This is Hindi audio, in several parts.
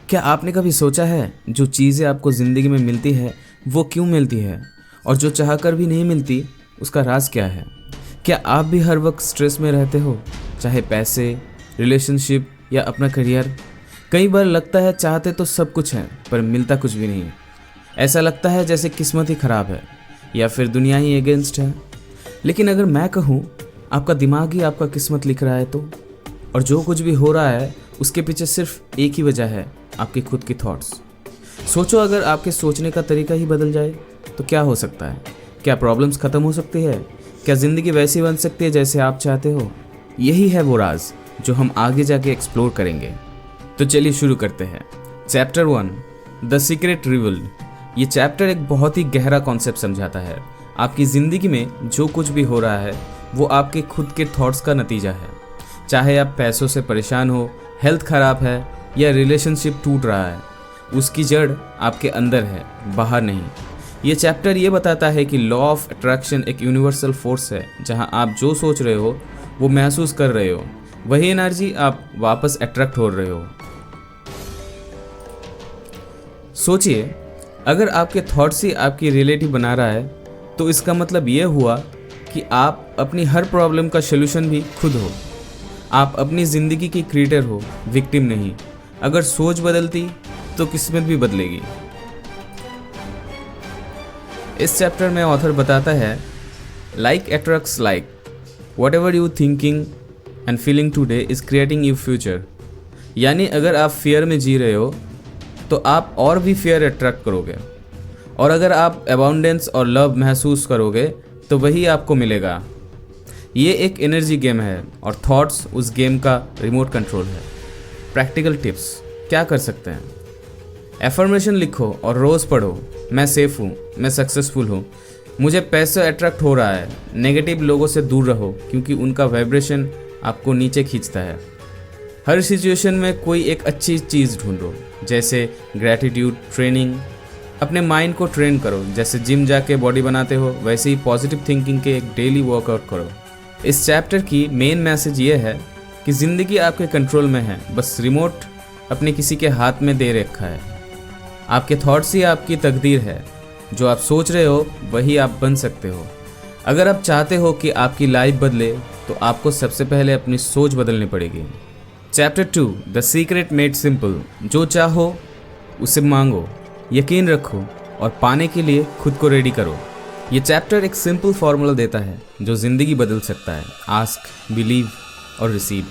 क्या आपने कभी सोचा है जो चीज़ें आपको ज़िंदगी में मिलती है वो क्यों मिलती है, और जो चाहकर भी नहीं मिलती उसका राज क्या है? क्या आप भी हर वक्त स्ट्रेस में रहते हो, चाहे पैसे, रिलेशनशिप या अपना करियर? कई बार लगता है चाहते तो सब कुछ है पर मिलता कुछ भी नहीं। ऐसा लगता है जैसे किस्मत ही ख़राब है या फिर दुनिया ही अगेंस्ट है। लेकिन अगर मैं कहूँ आपका दिमाग ही आपका किस्मत लिख रहा है तो, और जो कुछ भी हो रहा है उसके पीछे सिर्फ एक ही वजह है, आपकी खुद की थॉट्स। सोचो अगर आपके सोचने का तरीका ही बदल जाए तो क्या हो सकता है? क्या प्रॉब्लम्स ख़त्म हो सकती है? क्या ज़िंदगी वैसी बन सकती है जैसे आप चाहते हो? यही है वो राज जो हम आगे जाके एक्सप्लोर करेंगे। तो चलिए शुरू करते हैं। Chapter 1, the secret revealed. ये चैप्टर एक बहुत ही गहरा कॉन्सेप्ट समझाता है। आपकी ज़िंदगी में जो कुछ भी हो रहा है वो आपके खुद के थॉट्स का नतीजा है। चाहे आप पैसों से परेशान हो, हेल्थ ख़राब है या रिलेशनशिप टूट रहा है, उसकी जड़ आपके अंदर है, बाहर नहीं। ये चैप्टर ये बताता है कि लॉ ऑफ अट्रैक्शन एक यूनिवर्सल फोर्स है। जहां आप जो सोच रहे हो वो महसूस कर रहे हो, वही एनर्जी आप वापस अट्रैक्ट हो रहे हो। सोचिए, अगर आपके थॉट्स ही आपकी रियलिटी बना रहा है तो इसका मतलब ये हुआ कि आप अपनी हर प्रॉब्लम का सलूशन भी खुद हो। आप अपनी ज़िंदगी की क्रिएटर हो, विक्टिम नहीं। अगर सोच बदलती तो किस्मत भी बदलेगी। इस चैप्टर में ऑथर बताता है, like attracts like, what ever you thinking and feeling today is creating you future. यानी अगर आप फियर में जी रहे हो तो आप और भी फियर अट्रैक्ट करोगे, और अगर आप अबाउंडेंस और लव महसूस करोगे तो वही आपको मिलेगा। ये एक एनर्जी गेम है और थॉट्स उस गेम का रिमोट कंट्रोल है। प्रैक्टिकल टिप्स क्या कर सकते हैं? एफर्मेशन लिखो और रोज़ पढ़ो, मैं सेफ हूँ, मैं सक्सेसफुल हूँ, मुझे पैसा अट्रैक्ट हो रहा है। नेगेटिव लोगों से दूर रहो क्योंकि उनका वाइब्रेशन आपको नीचे खींचता है। हर सिचुएशन में कोई एक अच्छी चीज़ ढूंढो, जैसे ग्रैटिट्यूड ट्रेनिंग। अपने माइंड को ट्रेन करो, जैसे जिम जाके बॉडी बनाते हो वैसे ही पॉजिटिव थिंकिंग के एक डेली वर्कआउट करो। इस चैप्टर की मेन मैसेज ये है कि ज़िंदगी आपके कंट्रोल में है, बस रिमोट अपने किसी के हाथ में दे रखा है। आपके थॉट्स ही आपकी तकदीर है। जो आप सोच रहे हो वही आप बन सकते हो। अगर आप चाहते हो कि आपकी लाइफ बदले तो आपको सबसे पहले अपनी सोच बदलनी पड़ेगी। Chapter 2, the secret made simple. जो चाहो उसे मांगो, यकीन रखो और पाने के लिए खुद को रेडी करो। ये चैप्टर एक सिंपल फार्मूला देता है जो ज़िंदगी बदल सकता है। आस्क, बिलीव और रिसीव।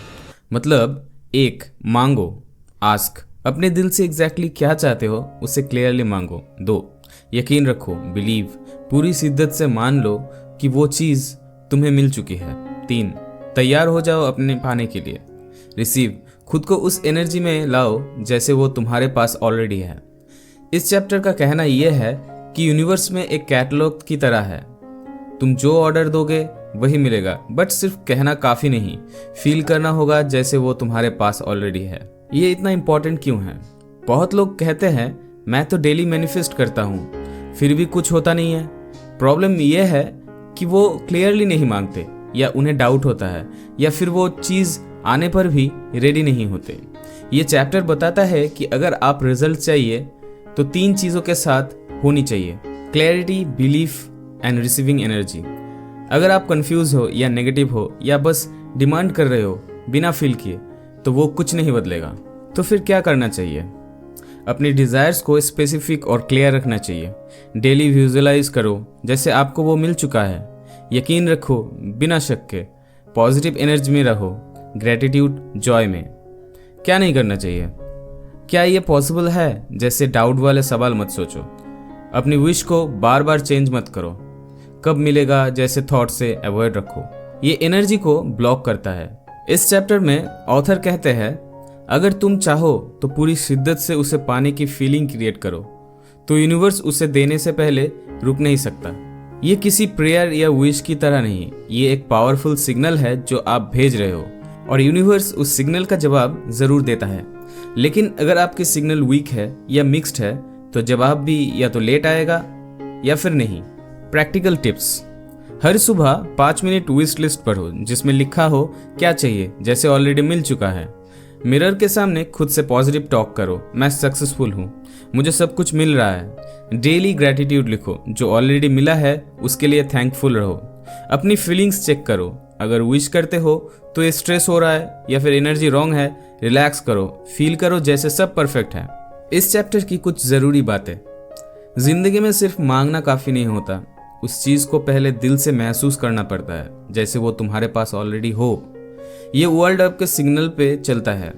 मतलब 1, मांगो। आस्क, अपने दिल से एग्जैक्टली क्या चाहते हो उसे क्लियरली मांगो। 2, यकीन रखो, बिलीव, पूरी शिद्दत से मान लो कि वो चीज़ तुम्हें मिल चुकी है। 3, तैयार हो जाओ अपने पाने के लिए। रिसीव, खुद को उस एनर्जी में लाओ जैसे वो तुम्हारे पास ऑलरेडी है। इस चैप्टर का कहना यह है कि यूनिवर्स में एक कैटलॉग की तरह है। तुम जो ऑर्डर दोगे वही मिलेगा, बट सिर्फ कहना काफ़ी नहीं, फील करना होगा जैसे वो तुम्हारे पास ऑलरेडी है। ये इतना इम्पोर्टेंट क्यों है? बहुत लोग कहते हैं मैं तो डेली मैनिफेस्ट करता हूँ फिर भी कुछ होता नहीं है। प्रॉब्लम यह है कि वो क्लियरली नहीं मांगते, या उन्हें डाउट होता है, या फिर वो चीज़ आने पर भी रेडी नहीं होते। ये चैप्टर बताता है कि अगर आप रिजल्ट चाहिए तो 3 चीज़ों के साथ होनी चाहिए: clarity, belief and receiving energy. अगर आप कंफ्यूज हो या नेगेटिव हो या बस डिमांड कर रहे हो बिना फील किए तो वो कुछ नहीं बदलेगा। तो फिर क्या करना चाहिए? अपनी डिज़ायर्स को स्पेसिफिक और क्लियर रखना चाहिए। डेली विजुअलाइज करो जैसे आपको वो मिल चुका है। यकीन रखो बिना शक के। पॉजिटिव एनर्जी में रहो, ग्रेटिट्यूड, जॉय में। क्या नहीं करना चाहिए? क्या ये पॉसिबल है? जैसे डाउट वाले सवाल मत सोचो। अपनी विश को बार बार चेंज मत करो। कब मिलेगा जैसे थॉट से अवॉइड रखो, ये एनर्जी को ब्लॉक करता है। इस चैप्टर में ऑथर कहते हैं, अगर तुम चाहो तो पूरी शिद्दत से उसे पाने की फीलिंग क्रिएट करो, तो यूनिवर्स उसे देने से पहले रुक नहीं सकता। ये किसी प्रेयर या विश की तरह नहीं, ये एक पावरफुल सिग्नल है जो आप भेज रहे हो, और यूनिवर्स उस सिग्नल का जवाब ज़रूर देता है। लेकिन अगर आपकी सिग्नल वीक है या मिक्स्ड है तो जवाब भी या तो लेट आएगा या फिर नहीं। प्रैक्टिकल टिप्स: हर सुबह 5 मिनट विश लिस्ट पढ़ो जिसमें लिखा हो क्या चाहिए जैसे ऑलरेडी मिल चुका है। मिरर के सामने खुद से पॉजिटिव टॉक करो, मैं सक्सेसफुल हूँ, मुझे सब कुछ मिल रहा है। डेली ग्रैटिट्यूड लिखो, जो ऑलरेडी मिला है उसके लिए थैंकफुल रहो। अपनी फीलिंग्स चेक करो, अगर विश करते हो तो ये स्ट्रेस हो रहा है या फिर एनर्जी रॉन्ग है, रिलैक्स करो, फील करो जैसे सब परफेक्ट है। इस चैप्टर की कुछ ज़रूरी बातें। जिंदगी में सिर्फ मांगना काफ़ी नहीं होता, उस चीज़ को पहले दिल से महसूस करना पड़ता है जैसे वो तुम्हारे पास ऑलरेडी हो। ये वर्ल्ड आपके सिग्नल पे चलता है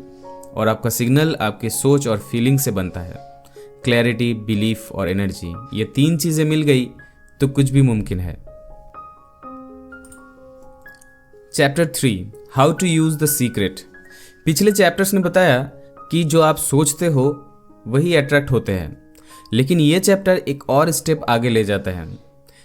और आपका सिग्नल आपके सोच और फीलिंग से बनता है। क्लैरिटी, बिलीफ और एनर्जी, ये 3 चीज़ें मिल गई तो कुछ भी मुमकिन है। Chapter 3, how to use the secret. पिछले चैप्टर्स ने बताया कि जो आप सोचते हो वही अट्रैक्ट होते हैं, लेकिन ये चैप्टर एक और स्टेप आगे ले जाता है।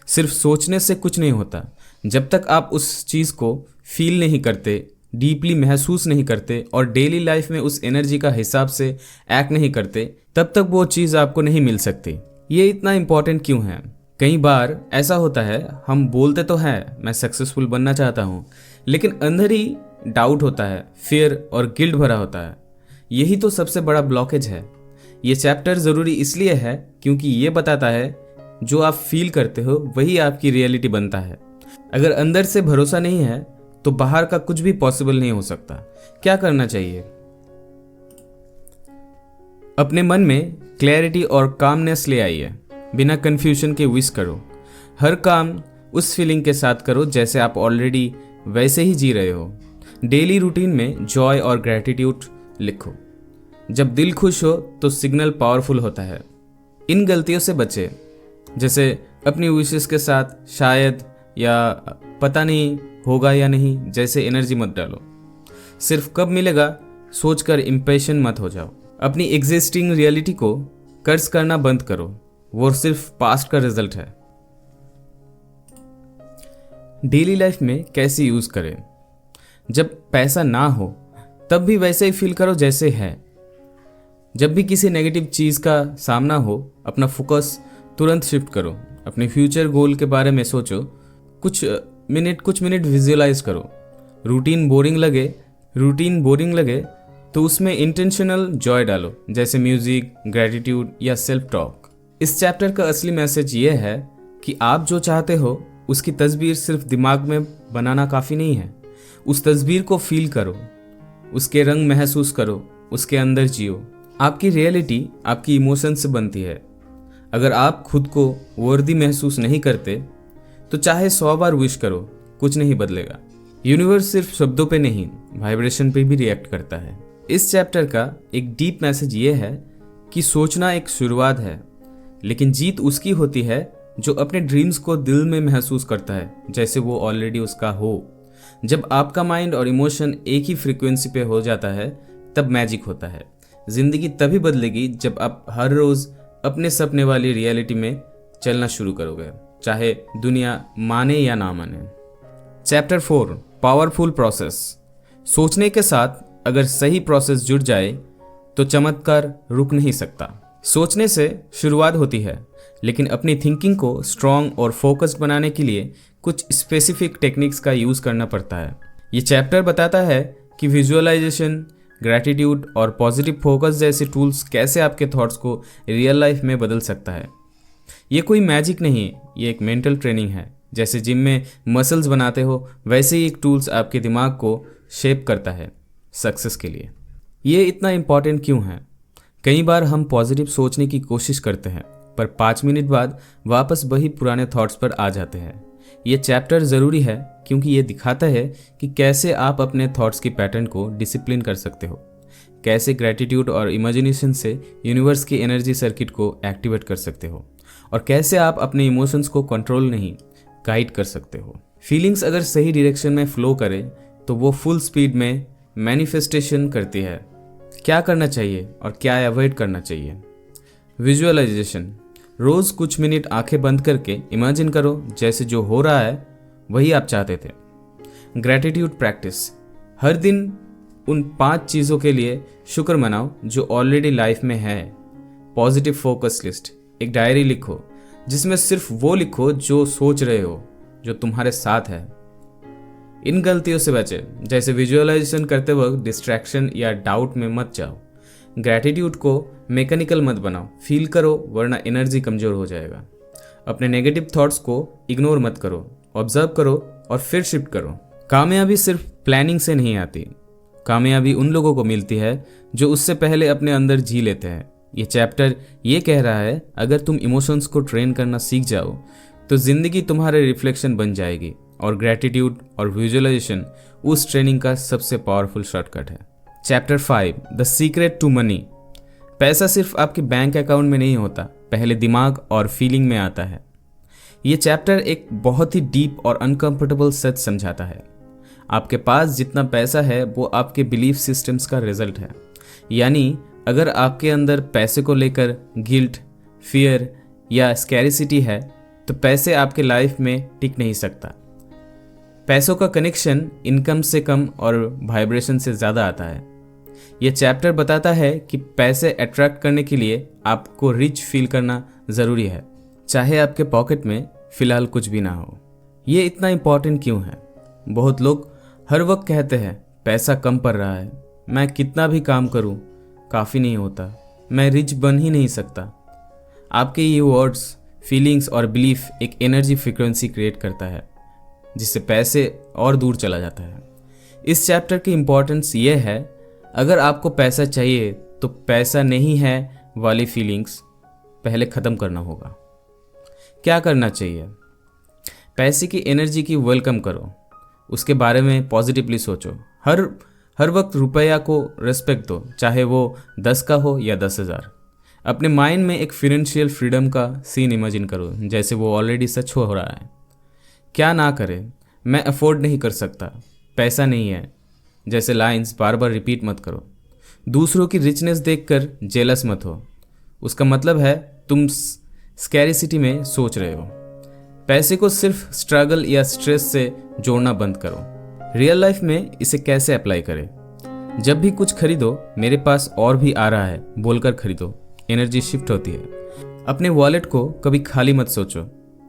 सिर्फ सोचने से कुछ नहीं होता, जब तक आप उस चीज़ को फील नहीं करते, डीपली महसूस नहीं करते और डेली लाइफ में उस एनर्जी का हिसाब से एक्ट नहीं करते, तब तक वो चीज़ आपको नहीं मिल सकती। ये इतना इम्पॉर्टेंट क्यों है? कई बार ऐसा होता है, हम बोलते तो हैं मैं सक्सेसफुल बनना चाहता हूँ, लेकिन अंदर ही डाउट होता है, फियर और गिल्ट भरा होता है। यही तो सबसे बड़ा ब्लॉकेज है। ये चैप्टर ज़रूरी इसलिए है क्योंकि ये बताता है जो आप फील करते हो वही आपकी रियलिटी बनता है। अगर अंदर से भरोसा नहीं है तो बाहर का कुछ भी पॉसिबल नहीं हो सकता। क्या करना चाहिए? अपने मन में क्लैरिटी और कामनेस ले आइए, बिना कंफ्यूजन के विश करो। हर काम उस फीलिंग के साथ करो जैसे आप ऑलरेडी वैसे ही जी रहे हो। डेली रूटीन में जॉय और ग्रैटिट्यूड लिखो। जब दिल खुश हो तो सिग्नल पावरफुल होता है। इन गलतियों से बचे, जैसे अपनी विशेस के साथ शायद या पता नहीं होगा या नहीं जैसे एनर्जी मत डालो। सिर्फ कब मिलेगा सोचकर इम्पेशेंट मत हो जाओ। अपनी एग्जिस्टिंग रियलिटी को कर्ज करना बंद करो, वो सिर्फ पास्ट का रिजल्ट है। डेली लाइफ में कैसे यूज करें? जब पैसा ना हो तब भी वैसे ही फील करो जैसे है। जब भी किसी नेगेटिव चीज़ का सामना हो, अपना फोकस तुरंत शिफ्ट करो। अपने फ्यूचर गोल के बारे में सोचो, कुछ मिनट विजुअलाइज करो। रूटीन बोरिंग लगे तो उसमें इंटेंशनल जॉय डालो, जैसे म्यूजिक, ग्रैटिट्यूड या सेल्फ टॉक। इस चैप्टर का असली मैसेज ये है कि आप जो चाहते हो उसकी तस्वीर सिर्फ दिमाग में बनाना काफ़ी नहीं है। उस तस्वीर को फील करो, उसके रंग महसूस करो, उसके अंदर जियो। आपकी रियलिटी आपकी इमोशन से बनती है। अगर आप खुद को वर्दी महसूस नहीं करते तो चाहे 100 बार विश करो, कुछ नहीं बदलेगा। यूनिवर्स सिर्फ शब्दों पे नहीं, वाइब्रेशन पे भी रिएक्ट करता है। इस चैप्टर का एक डीप मैसेज ये है कि सोचना एक शुरुआत है, लेकिन जीत उसकी होती है जो अपने ड्रीम्स को दिल में महसूस करता है जैसे वो ऑलरेडी उसका हो। जब आपका माइंड और इमोशन एक ही फ्रीक्वेंसी पे हो जाता है तब मैजिक होता है। जिंदगी तभी बदलेगी जब आप हर रोज अपने सपने वाली रियलिटी में चलना शुरू करोगे, चाहे दुनिया माने या ना माने। Chapter 4, powerful process. सोचने के साथ अगर सही प्रोसेस जुड़ जाए तो चमत्कार रुक नहीं सकता। सोचने से शुरुआत होती है, लेकिन अपनी थिंकिंग को स्ट्रॉन्ग और फोकस्ड बनाने के लिए कुछ स्पेसिफिक टेक्निक्स का यूज़ करना पड़ता है। ये चैप्टर बताता है कि विजुअलाइजेशन, ग्रैटिट्यूड और पॉजिटिव फोकस जैसे टूल्स कैसे आपके थॉट्स को रियल लाइफ में बदल सकता है। ये कोई मैजिक नहीं, ये एक मेंटल ट्रेनिंग है। जैसे जिम में मसल्स बनाते हो, वैसे ही एक टूल्स आपके दिमाग को शेप करता है सक्सेस के लिए। ये इतना इम्पॉर्टेंट क्यों है? कई बार हम पॉजिटिव सोचने की कोशिश करते हैं पर 5 मिनट बाद वापस वही पुराने थॉट्स पर आ जाते हैं। ये चैप्टर ज़रूरी है क्योंकि ये दिखाता है कि कैसे आप अपने थॉट्स की पैटर्न को डिसिप्लिन कर सकते हो, कैसे ग्रैटिट्यूड और इमेजिनेशन से यूनिवर्स की एनर्जी सर्किट को एक्टिवेट कर सकते हो, और कैसे आप अपने इमोशंस को कंट्रोल नहीं गाइड कर सकते हो। फीलिंग्स अगर सही डायरेक्शन में फ्लो करे तो वो फुल स्पीड में मैनिफेस्टेशन करती है। क्या करना चाहिए और क्या अवॉइड करना चाहिए? विजुअलाइजेशन। रोज़ कुछ मिनट आंखें बंद करके इमेजिन करो जैसे जो हो रहा है वही आप चाहते थे। Gratitude practice. हर दिन उन 5 चीज़ों के लिए शुक्र मनाओ जो ऑलरेडी लाइफ में है। Positive focus list. एक डायरी लिखो जिसमें सिर्फ वो लिखो जो सोच रहे हो, जो तुम्हारे साथ है। इन गलतियों से बचें, जैसे विजुअलाइजेशन करते वक्त डिस्ट्रैक्शन या डाउट में मत जाओ। ग्रैटिट्यूड को मैकेनिकल मत बनाओ, फील करो वरना एनर्जी कमज़ोर हो जाएगा। अपने नेगेटिव थॉट्स को इग्नोर मत करो, ऑब्जर्व करो और फिर शिफ्ट करो। कामयाबी सिर्फ प्लानिंग से नहीं आती, कामयाबी उन लोगों को मिलती है जो उससे पहले अपने अंदर जी लेते हैं। ये चैप्टर ये कह रहा है, अगर तुम इमोशंस को ट्रेन करना सीख जाओ तो ज़िंदगी तुम्हारे रिफ्लेक्शन बन जाएगी, और ग्रैटिट्यूड और विजुअलाइजेशन उस ट्रेनिंग का सबसे पावरफुल शॉर्टकट है। Chapter 5, the secret to money. पैसा सिर्फ आपके बैंक अकाउंट में नहीं होता, पहले दिमाग और फीलिंग में आता है। ये चैप्टर एक बहुत ही डीप और अनकंफर्टेबल सच समझाता है। आपके पास जितना पैसा है वो आपके बिलीफ सिस्टम्स का रिजल्ट है। यानी अगर आपके अंदर पैसे को लेकर गिल्ट, फियर या स्कैरिसिटी है तो पैसे आपके लाइफ में टिक नहीं सकता। पैसों का कनेक्शन इनकम से कम और वाइब्रेशन से ज़्यादा आता है। यह चैप्टर बताता है कि पैसे अट्रैक्ट करने के लिए आपको रिच फील करना ज़रूरी है, चाहे आपके पॉकेट में फ़िलहाल कुछ भी ना हो। ये इतना इम्पॉर्टेंट क्यों है? बहुत लोग हर वक्त कहते हैं पैसा कम पड़ रहा है, मैं कितना भी काम करूं काफ़ी नहीं होता, मैं रिच बन ही नहीं सकता। आपके ये वर्ड्स, फीलिंग्स और बिलीफ एक एनर्जी फ्रीक्वेंसी क्रिएट करता है जिससे पैसे और दूर चला जाता है। इस चैप्टर की इम्पोर्टेंस ये है, अगर आपको पैसा चाहिए तो पैसा नहीं है वाली फीलिंग्स पहले ख़त्म करना होगा। क्या करना चाहिए? पैसे की एनर्जी की वेलकम करो, उसके बारे में पॉजिटिवली सोचो। हर वक्त रुपया को रिस्पेक्ट दो, चाहे वो 10 का हो या 10,000। अपने माइंड में एक फाइनेंशियल फ्रीडम का सीन इमेजिन करो जैसे वो ऑलरेडी सच हो रहा है। क्या ना करें, मैं अफोर्ड नहीं कर सकता, पैसा नहीं है जैसे लाइंस बार बार रिपीट मत करो। दूसरों की रिचनेस देखकर जेलस मत हो, उसका मतलब है तुम स्कैरिसिटी में सोच रहे हो। पैसे को सिर्फ स्ट्रगल या स्ट्रेस से जोड़ना बंद करो। रियल लाइफ में इसे कैसे अप्लाई करें? जब भी कुछ खरीदो, मेरे पास और भी आ रहा है बोलकर खरीदो, एनर्जी शिफ्ट होती है। अपने वॉलेट को कभी खाली मत सोचो,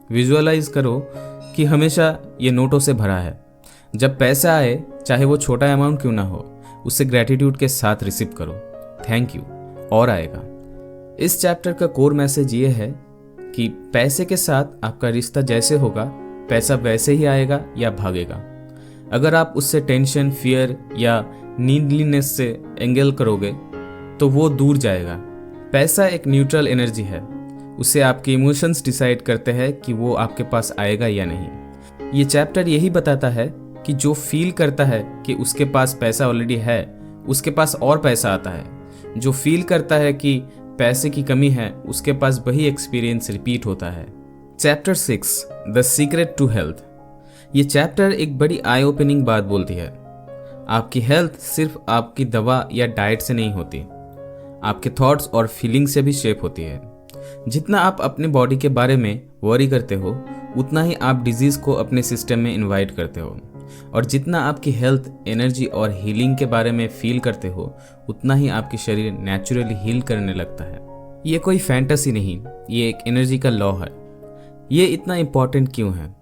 विजुअलाइज करो कि हमेशा ये नोटों से भरा है। जब पैसा आए, चाहे वो छोटा अमाउंट क्यों ना हो, उसे ग्रैटिट्यूड के साथ रिसीव करो, थैंक यू, और आएगा। इस चैप्टर का कोर मैसेज ये है कि पैसे के साथ आपका रिश्ता जैसे होगा, पैसा वैसे ही आएगा या भागेगा। अगर आप उससे टेंशन, फियर या नीडलीनेस से एंगल करोगे तो वो दूर जाएगा। पैसा एक न्यूट्रल एनर्जी है, उससे आपके इमोशंस डिसाइड करते हैं कि वो आपके पास आएगा या नहीं। ये चैप्टर यही बताता है कि जो फील करता है कि उसके पास पैसा ऑलरेडी है, उसके पास और पैसा आता है। जो फील करता है कि पैसे की कमी है, उसके पास वही एक्सपीरियंस रिपीट होता है। Chapter 6, the secret to health. ये चैप्टर एक बड़ी आई ओपनिंग बात बोलती है। आपकी हेल्थ सिर्फ आपकी दवा या डाइट से नहीं होती, आपके थॉट्स और फीलिंग से भी शेप होती है। जितना आप अपने बॉडी के बारे में वरी करते हो, उतना ही आप डिजीज़ को अपने सिस्टम में इनवाइट करते हो, और जितना आपकी हेल्थ, एनर्जी और हीलिंग के बारे में फील करते हो, उतना ही आपकी शरीर नेचुरली हील करने लगता है। ये कोई फैंटेसी नहीं, ये एक एनर्जी का लॉ है। ये इतना इम्पॉर्टेंट क्यों है?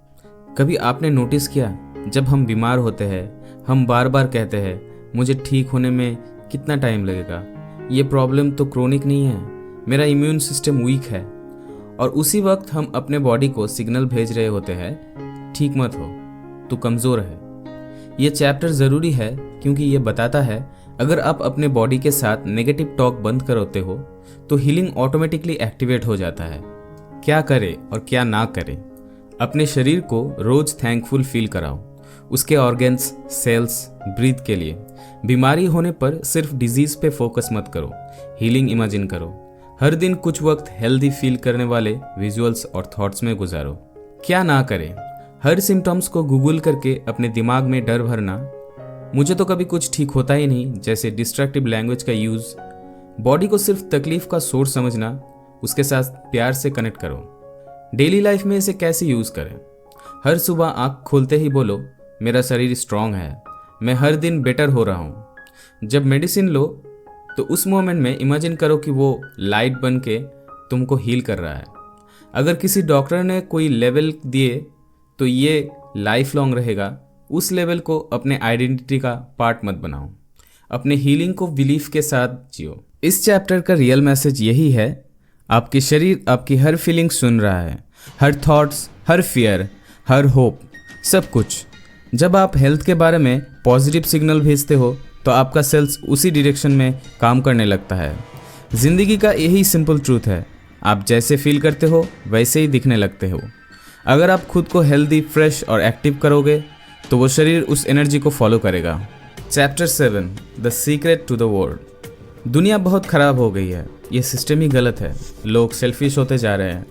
कभी आपने नोटिस किया, जब हम बीमार होते हैं, हम बार बार कहते हैं मुझे ठीक होने में कितना टाइम लगेगा, ये प्रॉब्लम तो क्रोनिक नहीं है, मेरा इम्यून सिस्टम वीक है। और उसी वक्त हम अपने बॉडी को सिग्नल भेज रहे होते हैं, ठीक मत हो, तू कमज़ोर है। ये चैप्टर ज़रूरी है क्योंकि ये बताता है, अगर आप अपने बॉडी के साथ नेगेटिव टॉक बंद करते हो तो हीलिंग ऑटोमेटिकली एक्टिवेट हो जाता है। क्या करें और क्या ना करें? अपने शरीर को रोज़ थैंकफुल फील कराओ, उसके ऑर्गन्स, सेल्स, ब्रीथ के लिए। बीमारी होने पर सिर्फ डिजीज़ पे फोकस मत करो, हीलिंग इमेजिन करो। हर दिन कुछ वक्त हेल्दी फील करने वाले विजुअल्स और थॉट्स में गुजारो। क्या ना करें? हर सिम्टम्स को गूगल करके अपने दिमाग में डर भरना, मुझे तो कभी कुछ ठीक होता ही नहीं जैसे डिस्ट्रक्टिव लैंग्वेज का यूज़। बॉडी को सिर्फ तकलीफ का सोर्स समझना, उसके साथ प्यार से कनेक्ट करो। डेली लाइफ में इसे कैसे यूज़ करें? हर सुबह आँख खोलते ही बोलो, मेरा शरीर स्ट्रांग है, मैं हर दिन बेटर हो रहा हूँ। जब मेडिसिन लो तो उस मोमेंट में इमेजिन करो कि वो लाइट बन के तुमको हील कर रहा है। अगर किसी डॉक्टर ने कोई लेवल दिए तो ये लाइफ लॉन्ग रहेगा, उस लेवल को अपने आइडेंटिटी का पार्ट मत बनाओ। अपने हीलिंग को बिलीफ के साथ जियो। इस चैप्टर का रियल मैसेज यही है, आपके शरीर आपकी हर फीलिंग सुन रहा है, हर थॉट्स, हर फियर, हर होप, सब कुछ। जब आप हेल्थ के बारे में पॉजिटिव सिग्नल भेजते हो तो आपका सेल्स उसी डायरेक्शन में काम करने लगता है। ज़िंदगी का यही सिंपल ट्रूथ है, आप जैसे फील करते हो वैसे ही दिखने लगते हो। अगर आप खुद को हेल्दी, फ्रेश और एक्टिव करोगे तो वो शरीर उस एनर्जी को फॉलो करेगा। Chapter 7 the secret to the world. दुनिया बहुत ख़राब हो गई है, ये सिस्टम ही गलत है, लोग सेल्फिश होते जा रहे हैं।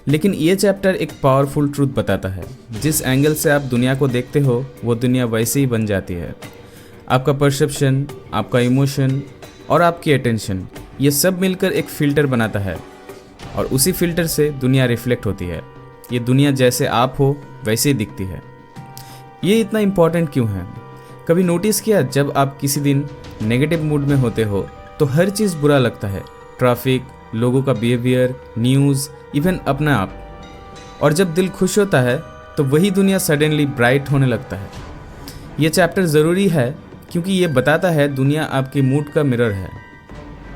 लेकिन ये चैप्टर एक पावरफुल ट्रूथ बताता है, जिस एंगल से आप दुनिया को देखते हो वो दुनिया वैसे ही बन जाती है। आपका परसेप्शन, आपका इमोशन और आपकी अटेंशन, ये सब मिलकर एक फ़िल्टर बनाता है और उसी फिल्टर से दुनिया रिफ्लेक्ट होती है। ये दुनिया जैसे आप हो वैसे ही दिखती है। ये इतना इम्पॉर्टेंट क्यों है? कभी नोटिस किया, जब आप किसी दिन नेगेटिव मूड में होते हो तो हर चीज़ बुरा लगता है, ट्रैफिक, लोगों का बिहेवियर, न्यूज़, इवन अपना आप। और जब दिल खुश होता है तो वही दुनिया सडनली ब्राइट होने लगता है। ये चैप्टर ज़रूरी है क्योंकि ये बताता है दुनिया आपके मूड का मिरर है।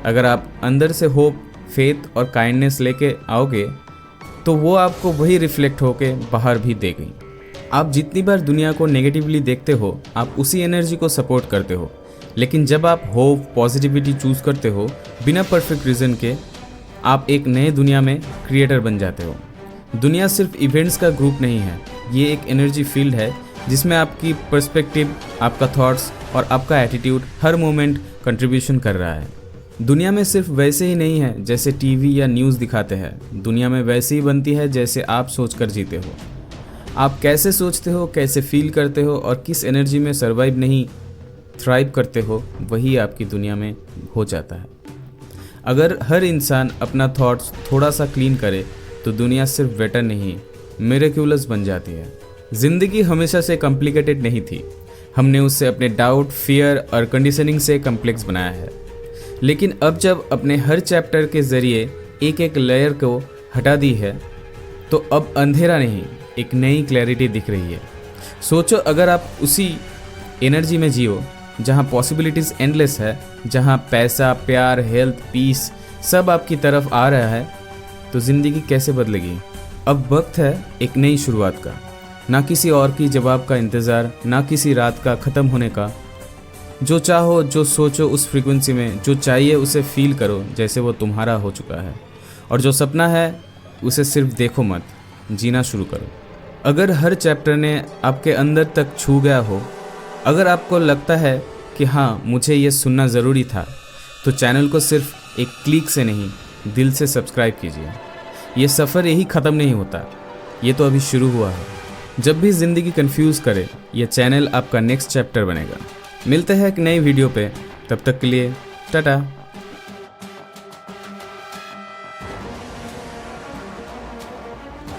अगर आप अंदर से होप, फेथ और काइंडनेस लेके आओगे तो वो आपको वही रिफ्लेक्ट होके बाहर भी देगी। आप जितनी बार दुनिया को नेगेटिवली देखते हो, आप उसी एनर्जी को सपोर्ट करते हो। लेकिन जब आप होप, पॉजिटिविटी चूज़ करते हो बिना परफेक्ट रीज़न के, आप एक नए दुनिया में क्रिएटर बन जाते हो। दुनिया सिर्फ इवेंट्स का ग्रुप नहीं है, ये एक एनर्जी फील्ड है जिसमें आपकी पर्सपेक्टिव, आपका थॉट्स और आपका एटीट्यूड हर मोमेंट कंट्रीब्यूशन कर रहा है। दुनिया में सिर्फ वैसे ही नहीं है जैसे टीवी या न्यूज़ दिखाते हैं, दुनिया में वैसे ही बनती है जैसे आप सोचकर जीते हो। आप कैसे सोचते हो, कैसे फील करते हो और किस एनर्जी में सर्वाइव नहीं थ्राइव करते हो, वही आपकी दुनिया में हो जाता है। अगर हर इंसान अपना थॉट्स थोड़ा सा क्लीन करे तो दुनिया सिर्फ बेटर नहीं, मिरेक्युलस बन जाती है। ज़िंदगी हमेशा से कॉम्प्लिकेटेड नहीं थी, हमने उससे अपने डाउट, फियर और कंडीशनिंग से कॉम्प्लेक्स बनाया है। लेकिन अब जब अपने हर चैप्टर के ज़रिए एक एक लेयर को हटा दी है तो अब अंधेरा नहीं, एक नई क्लैरिटी दिख रही है। सोचो, अगर आप उसी एनर्जी में जियो जहाँ पॉसिबिलिटीज़ एंडलेस है, जहाँ पैसा, प्यार, हेल्थ, पीस सब आपकी तरफ आ रहा है, तो ज़िंदगी कैसे बदलेगी? अब वक्त है एक नई शुरुआत का, ना किसी और की जवाब का इंतज़ार, ना किसी रात का ख़त्म होने का। जो चाहो, जो सोचो उस फ्रीक्वेंसी में, जो चाहिए उसे फील करो जैसे वो तुम्हारा हो चुका है। और जो सपना है उसे सिर्फ देखो मत, जीना शुरू करो। अगर हर चैप्टर ने आपके अंदर तक छू गया हो, अगर आपको लगता है कि हाँ मुझे ये सुनना ज़रूरी था, तो चैनल को सिर्फ एक क्लिक से नहीं, दिल से सब्सक्राइब कीजिए। ये सफ़र यही ख़त्म नहीं होता, ये तो अभी शुरू हुआ है। जब भी ज़िंदगी कंफ्यूज करे, ये चैनल आपका नेक्स्ट चैप्टर बनेगा। मिलते हैं एक नई वीडियो पे, तब तक के लिए टाटा।